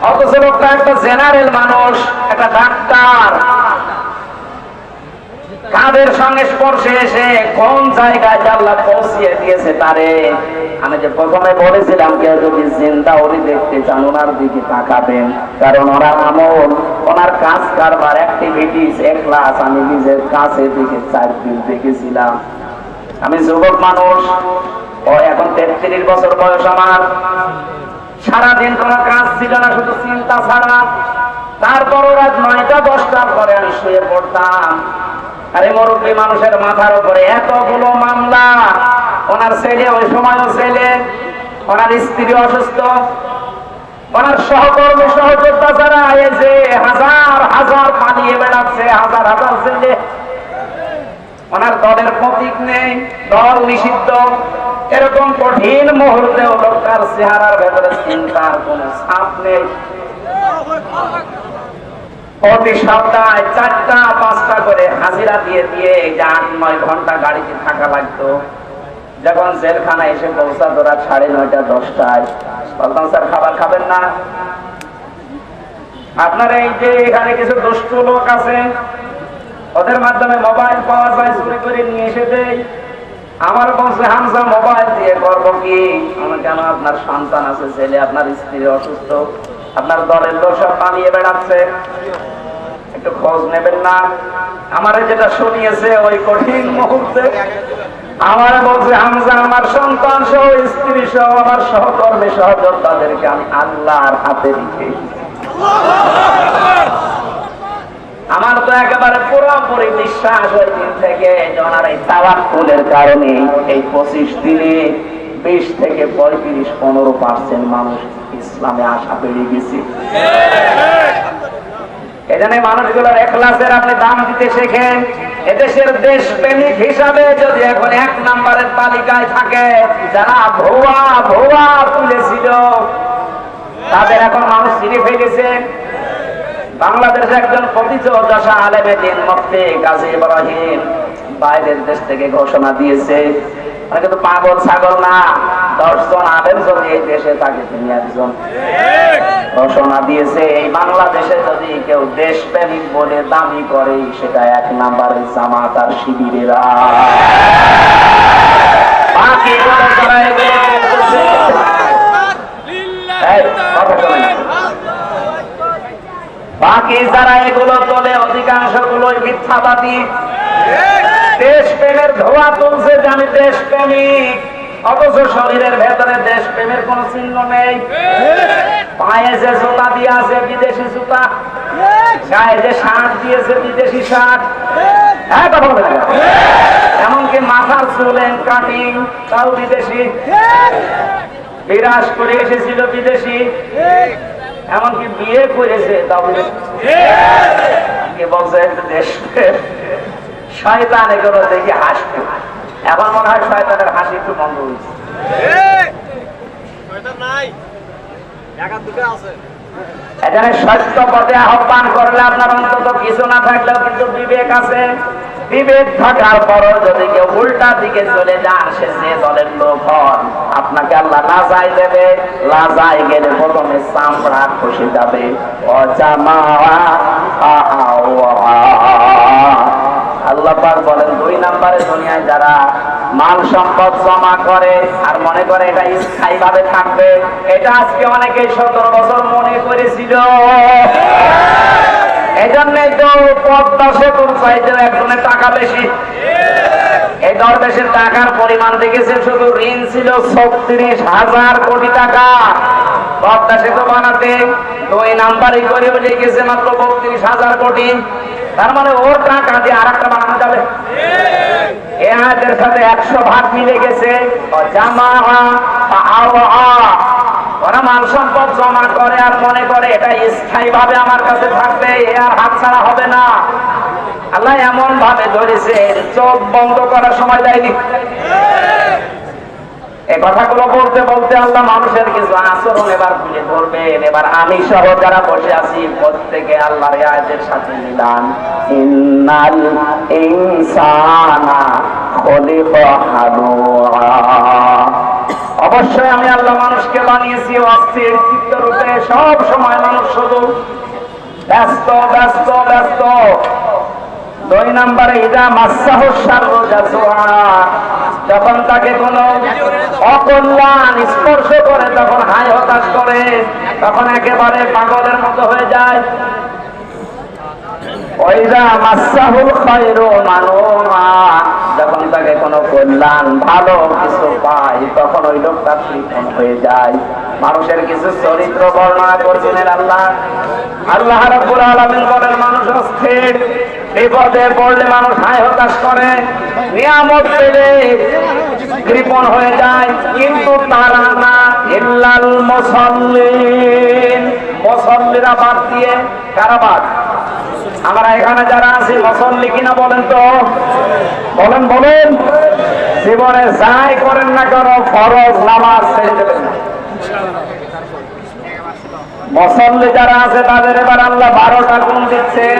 অথচ লোকটা একটা জেনারেল মানুষ, একটা ডাক্তার, কাদের সঙ্গে স্পর্শে এসে কোন জায়গায় আল্লাহ পৌঁছিয়ে দিয়েছে তারে। আমি যে প্রথমে বলেছিলাম, কেউ যদি জিন্দা ওরি দেখতে চান ওনার দিকে তাকাবেন, কারণ ওনার আমল, ওনার কাজ কারবার, অ্যাক্টিভিটিস, ইখলাস আমি নিজের কাছে দিকে 4 দিন দেখেছিলাম। আমি যুবক মানুষ, ও এখন 33 বছর বয়স আমার। সারাদিন কোন কাজ ছিল না, শুধু চিন্তা ছাড়া। তারপর রাত 9টা 10টার পরে আমি শুয়ে পড়তাম। আরে মুরব্বী মানুষের মাথার উপরে এতগুলো মামলা, ওনার ছেলে ওই সময়ও ছেলে, ওনার স্ত্রী অসুস্থ, ওনার সহকর্মী সহযোদ্ধা যারা এসে হাজার হাজার পালিয়ে বেড়াচ্ছে, হাজার হাজার ছেলে। ওনার দলের প্রতীক নেই, দল নিষিদ্ধ। এরকম কঠিন মুহূর্তেও লোকটার চেহারার ভেতরে চিন্তার কোন ছাপ নেই। প্রতি সপ্তাহে 4টা 5টা করে হাজিরা দিয়ে দিয়ে 8-9 ঘন্টা গাড়িতে থাকা লাগতো। যখন জেলখানায় এসে পৌঁছাতো রাত 9:30 10টায়, বলতাম স্যার খাবার খাবেন না? আপনার এই যে এখানে কিছু দুষ্ট লোক আছে, ওদের মাধ্যমে মোবাইল পাওয়া যায়, চুরি করে নিয়ে এসে দেয়। আমার বলছে, হামজা মোবাইল দিয়ে করবো কি? আমার কেন, আপনার সন্তান আছে, ছেলে, আপনার স্ত্রী অসুস্থ, আপনার দলের লোক সব পালিয়ে বেড়াচ্ছে, একটু খোঁজ নেবেন না? আমারে যেটা শুনিয়েছে ওই কঠিন মুহূর্তে, আমার বলছে, হামজা আমার সন্তান সহ, স্ত্রী সহ, আমার সহকর্মী সহযোদ্ধাদেরকে আমি আল্লাহর হাতে রেখে, আমার তো একেবারে পুরোপুরি বিশ্বাস ওই দিন থেকে ওনার এই তাওয়াক্কুলের কারণে এই 25 দিনে 20 থেকে 35-15% মানুষ ইসলামে আসা পেয়ে গেছে। এজন্য মানুষগুলোর ইখলাসের আপনি দাম দিতে শেখেন। এদেশের দেশপ্রেমিক হিসাবে যদি এখন 1 নম্বরের তালিকায় থাকে, যারা ভুয়া ভুয়া তুলেছিল, তাদের এখন মানুষ চিনে ফেলেছে। বাংলাদেশে একজন প্রতিযোগিতা আলেমে দিন মুফতি কাজী ইব্রাহিম বাইরের দেশ থেকে ঘোষণা দিয়েছে, মানে কিন্তু পাগল ছাগল না, 10 জন আলেম যদি এই দেশে থাকে তিনি একজন। ঘোষণা দিয়েছে, এই বাংলাদেশে যদি কেউ দেশপ্রেমিক বলে দাবি করে, সেটা 1 নম্বরের জামাত আর শিবিরেরা। বাকি বাকি যারা এগুলো তোলে, অধিকাংশ গুলোই মিথ্যাবাদী। দেশপ্রেমের ধোয়া তুলছে যে আমি দেশপ্রেমিক, অথচ শরীরের ভেতরে দেশপ্রেমের কোন চিহ্ন নেই। পায়ে যে জুতা দিয়ে আছে বিদেশি জুতা, গায়ে যে শার্ট দিয়েছে বিদেশি শার্ট, হ্যাঁ কথা বলে না, এমনকি মাথার চুলেন কাটিং তাও বিদেশি, বিরাজ করে এসেছিল বিদেশি, এমনকি বিয়ে করেছে তাও বলছে দেশে শয়তান এগুলো দেখে হাসবে। এখন মনে হয় শয়তানের হাসি একটু বন্ধ হয়েছে। এখানে সত্য পথে আহ্বান করলে আপনার অন্তত কিছু না থাকলেও কিন্তু বিবেক আছে। বিবেক থাকার পরও যদি কেউ উল্টা দিকে চলে যান, সে যে দলের লোক হন, আপনাকে আল্লাহ লাজাই দেবে। লাজাই গেলে প্রথমে চামড়া খসে যাবে। আল্লাহ পাক বলেন 2 নম্বরে দুনিয়ায় যারা মাল সম্পদ জমা করে আর মনে করে এটা স্থায়ী ভাবে থাকবে, এটা আজকে অনেকে 17 বছর মনে করেছিল। এই জন্যই তো পদ্মা সেতুর চাইতে একজনের টাকা বেশি। এই দরবেশের টাকার পরিমাণ দেখেছে, শুধু ঋণ ছিল 36,000 কোটি টাকা। পদ্মা সেতু বানাতে 2 নাম্বারই করে বলে গেছে মাত্র 32,000 কোটি। তার মানে ওর টাকা দিয়ে আর একটা বানানো যাবে। এ হাতের সাথে 100 ভাগ মিলে গেছে। ওরা মাল সম্পদ জমা করে আর মনে করে এটা স্থায়ী ভাবে আমার কাছে থাকবে, এ আর হাত ছাড়া হবে না। আল্লাহ এমন ভাবে ধরেছে, চোখ বন্ধ করার সময় দেয়নি। এই কথাগুলো বলতে বলতে আল্লাহ মানুষের কিছু আচরণ এবার তুলে ধরবেন। এবার আমি সহ যারা বসে আছি প্রত্যেকে আল্লাহর আয়াতের সাথে মিলান। ইন্নাল ইনসানা খুলিকা হালুআ। অবশ্যই আমি আল্লাহ মানুষকে বানিয়েছি অস্থির চিত্ত রূপে। সব সময় মানুষ শুধু ব্যস্ত ব্যস্ত ব্যস্ত। 2 নম্বরে ইদা মাসাহু শাররু জাযুআ। যখন তাকে কোনো অকল্যাণ স্পর্শ করে তখন হায় হতাশ করে, তখন একেবারে পাগলের মতো হয়ে যায়। ওয়াইদা মাসাহুল খায়রু মানুআ। যখন তাকে কোনো কল্যাণ ভালো কিছু পায় তখন ওই লোকটা কৃপণ হয়ে যায়। মানুষের কিছু চরিত্র বর্ণনা করছেন আল্লাহ। আল্লাহ রাব্বুল আলামিন বলেন মানুষ অস্থির, বিপদে পড়লে মানুষ হায় হতাশ করে, নিয়ামত পেলে কৃপণ হয়ে যায়। কিন্তু তারা না, ইল্লাল মুসাল্লিন। মুসাল্লিরা বাদ দিয়ে কারা বাদ? আমরা এখানে যারা আছি মুসাল্লি কিনা বলেন তো? বলেন বলেন। জীবনে যাই করেন না কেন ফরজ নামাজ ছেড়ে দেবেন না। মুসাল্লি যারা আছে তাদের এবার আল্লাহ 12টা গুণ দিচ্ছেন।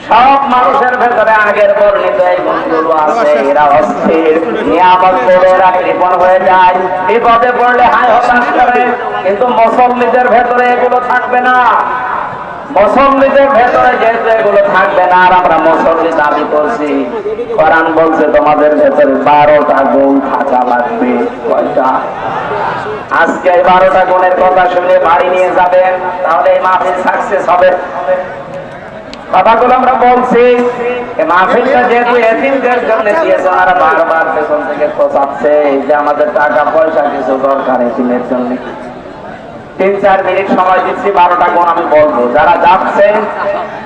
সব মানুষের ভেতরে আগের বর্ণিত এই গুণগুলো আছে। এরা অস্থির, নিয়ামত পেলে এরা কৃপণ হয়ে যায়, বিপদে পড়লে হায় হতাশ করে। কিন্তু মুসাল্লিদের ভেতরে এগুলো থাকবে না। মুসল্লিদের ভেতরে যেহেতু এগুলো থাকবে না, আর আমরা মুসল্লি দাবি করছি, কোরআন বলছে তোমাদের ভেতরে 12টা গুণ থাকা লাগবে। কয়টা? আজকে 12টা গুণের কথা শুনে বাড়ি নিয়ে যাবেন, তাহলে এই মাহফিল সাকসেস হবে। কথাগুলো আমরা বলছি, এই মাহফিলটা যেহেতু এতিমদের জন্য দিয়েছে, ওনারা বারবার পেছন থেকে খোঁচাচ্ছে যে আমাদের টাকা পয়সা কিছু দরকার এতিমের জন্য। 3-4 মিনিট সময় দিচ্ছি, 12টা গুণ আমি বলবো। যারা যাচ্ছেন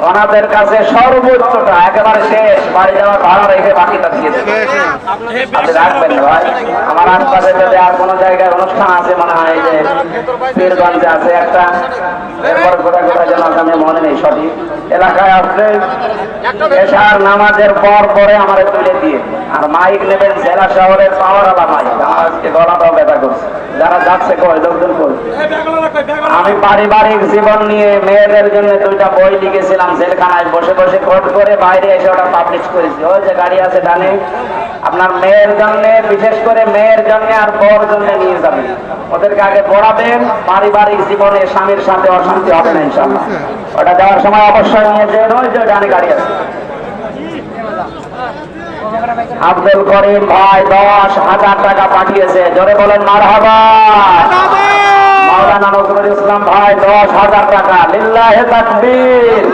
ওনাদের কাছে সর্বোচ্চটা একেবারে শেষ, বাড়ি যাওয়ার ভাড়া রেখে বাকিটা দিয়ে দেবেন। আপনি রাখবেন না ভাই। আমার আশপাশে যদি আর কোনো জায়গায় অনুষ্ঠান আছে, মনে হয় যে পীরগঞ্জে আছে একটা, এরপর কোথায় কোথায় যেন আমি মনে নেই সঠিক এলাকায় আসলে এশার নামাজের পর পরে আমার তুলে দিয়ে, আর মাইক নেবেন জেলা শহরের পাওয়ারওয়ালা মাইক। আমার আজকে গলাটাও ব্যথা করছে। যারা যাচ্ছে কয় লোকজন কই। আমি পারিবারিক জীবন নিয়ে মেয়েদের জন্য 2টা বই লিখেছিলাম, জেলখানায় বসে বসে কোট করে বাইরে এসে ওটা পাবলিশ করেছি। ওই যে গাড়ি আছে ডানে, আপনার মেয়ের জন্য, বিশেষ করে মেয়ের জন্য আর বউর জন্য নিয়ে যাবেন। ওদেরকে আগে পড়াবেন, পারিবারিক জীবনে স্বামীর সাথে অশান্তি হবে না ইনশাআল্লাহ। ওটা দেওয়ার সময় অবশ্যই নিয়ে যাবেন। ওই যে ডানে গাড়ি আছে। আব্দুল করিম ভাই 10,000 টাকা পাঠিয়েছে, জোরে বলেন মারহাবা। মাওলানা নজরুল ইসলাম ভাই 10,000 টাকা, লিল্লাহে তাকবীর।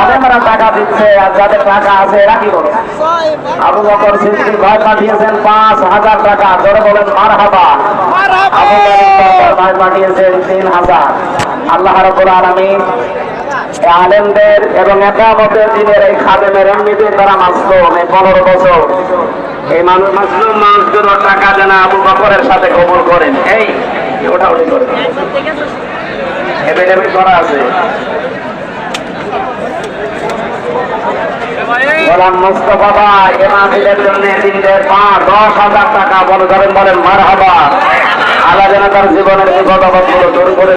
আলেমরা টাকা দিচ্ছে, আর যাদের টাকা আছে এরা কি করছে? আবু বকর সিদ্দিক ভাই পাঠিয়েছেন 5,000 টাকা, জোরে বলেন মারহাবা। আবু বকর ভাই পাঠিয়েছেন 3,000। আল্লাহ রাব্বুল আলামিন এই আলেমদের এবং একামতের দিনের এই খাদেমের এমনিতে তারা মাসলুম এই 15 বছর এই মানুষ মাসলুম মানুষগুলো টাকা যেন আবু বকরের সাথে কবুল করেন। এই ওটা উঠে করেন এমনি করা আছে। গোলাম মুস্তাফা ভাই এ মাহফিলের জন্য দিনের 10,000 টাকা বলে ধরেন, বলেন মারহাবা। আল্লাহ যেন তার জীবনের বিপদ আপদগুলো দূর করে